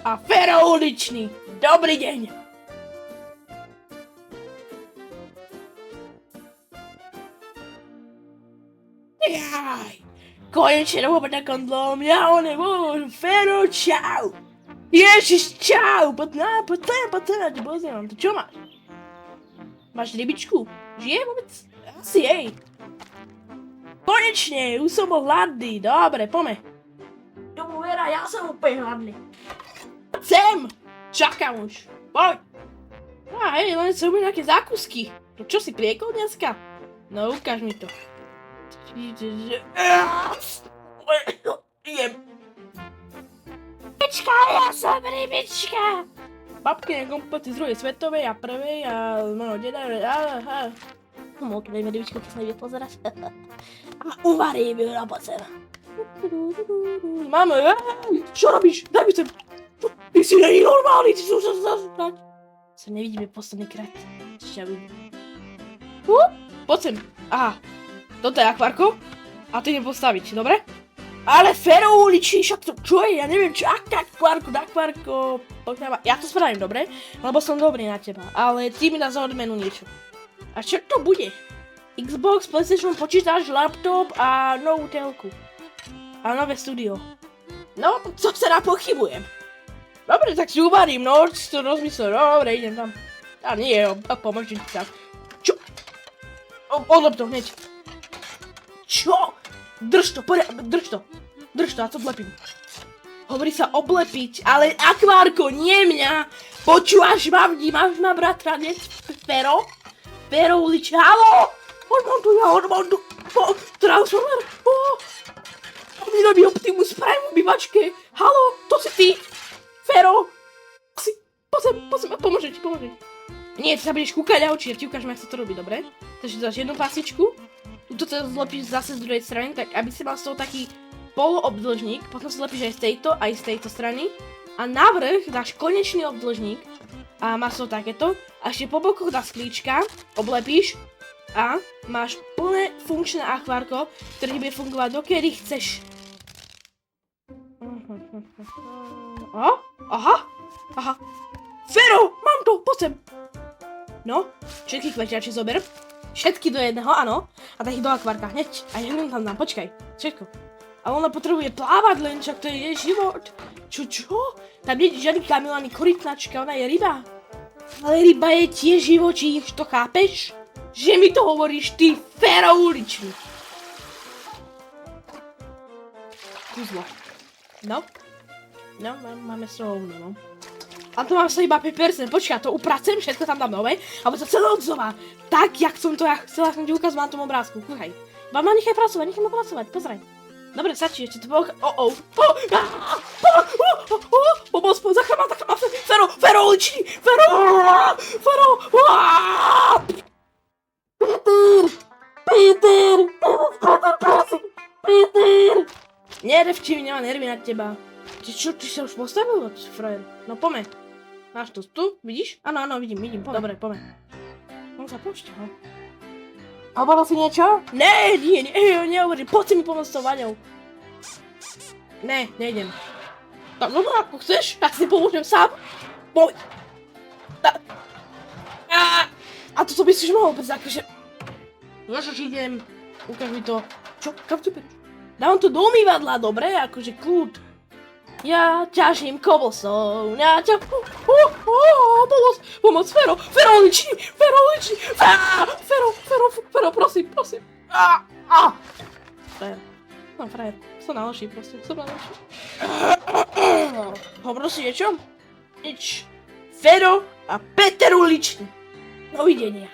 a Fero uličný. Dobrý deň. Jaj, konečne robíme na kondlom, ja nebudem, Fero, čau. Ježiš, čau, poď na, ti pozriem, to čo máš? Máš rybičku? Žije vôbec? Asi jej. Konečne, už som bol hladný, dobre, poďme. Tomu vera, ja som úplne hladný. Sem, čakám už, poď. A hej, len som robím nejaké zákusky. To čo si priekol dneska? No, ukáž mi to. Jem. Rybička, ja som rybička. Babky komplety z druhej svetovej a prvej a môjho deda, môžu dajme rybičku, keď sa nevie pozerať. A uvarím ju na pocer. Mamo, čo robíš? Daj mi sem. Ty si není normálny, ty si už sa zazdať. Sa nevidíme posledný krát. Čo vidím. Poď sem. Aha. Toto je akvárko. A ty idem postaviť, dobre? Ale Fero uličí, však to čo je? Ja neviem čo, akvárko. Ja to spravím, dobre? Lebo som dobrý na teba. Ale ty mi dá za odmenu niečo. A čo to bude? Xbox, PlayStation, počítač, laptop a novú telku. A nové studio. No, co sa pochybujem. Dobre, tak si uvarím, no, si to rozmyslel, dobre, idem tam. A nie, pomôžem ti tam. Čo? Odlep to hneď. Čo? Drž to, ja to odlepím. Hovorí sa oblepiť, ale akvárko, nie mňa. Počúvaš, máš ma bratranec, Fero? Fero ulič, halo? Odmontuj, Transformer, mi robí Optimus Prime v obývačke. Halo, to si ty? Fero? Poď pomôžem ti. Nie, ty sa budeš kúkať a oči, ja ti ukážem, jak sa to robí, dobre? Takže dáš jednu pasičku. Tuto sa zlepíš zase z druhej strany, tak aby si mal z toho taký poloobdĺžnik, potom sa zlepíš aj z tejto strany a navrch dáš konečný obdĺžnik a máš to takéto a ešte po bokoch dáš sklíčka, oblepíš a máš plné funkčné akvárko, ktoré bude fungovať dokedy chceš. Aha. Fero, mám to, poď sem. No, všetky kvetiače zober. Všetky do jedného, áno. A tak ich do akvárka hneď. A ja len tam dám, počkaj. Všetko. Ale ona potrebuje plávať len, čak to je jej život. Čo? Tam nie je žiadny kamiel ani korytnačka, ona je ryba. Ale ryba je tiež živočích, to chápeš? Že mi to hovoríš ty, Fero uličný. Kuzlo. No, máme z toho no. A tu mám sa iba 5%, počkaj, to upracem, všetko tam dám nové, alebo to celé odzová. Tak, jak som to, chcela som ti ukázať na tom obrázku, kúchaj. Mama, nechaj ma pracovať, pozraj. Dobre, stačí, ešte to bolo, pomoc, zachrám, Fero, uličný, Fero, Peter, nerevči mi, nemá nervy na teba. Ty sa už postavil, frajer, no poďme. Máš to tu, vidíš? Áno, vidím, poďme. Dobre, poďme. On sa pošťahol. Hovoril si niečo? Nie, nehovorím, poď si mi pomôcť s tou vaňou. Ne, nejdem. Tak, no ako chceš, ja si pomôžem sám. Poď. A toto by si už mohol prísť, akože... Ježiš, idem. Ukáž mi to. Čo? Kam tu bereš? Dám to do umývadla, dobre? Akože kľud. Ja ťažím cobblestone, pomoc, Fero uličný, Fero, prosím. Frajer, som najlepší proste, Hovoril si niečo? Nič. Fero a Peter uličný. Dovidenia.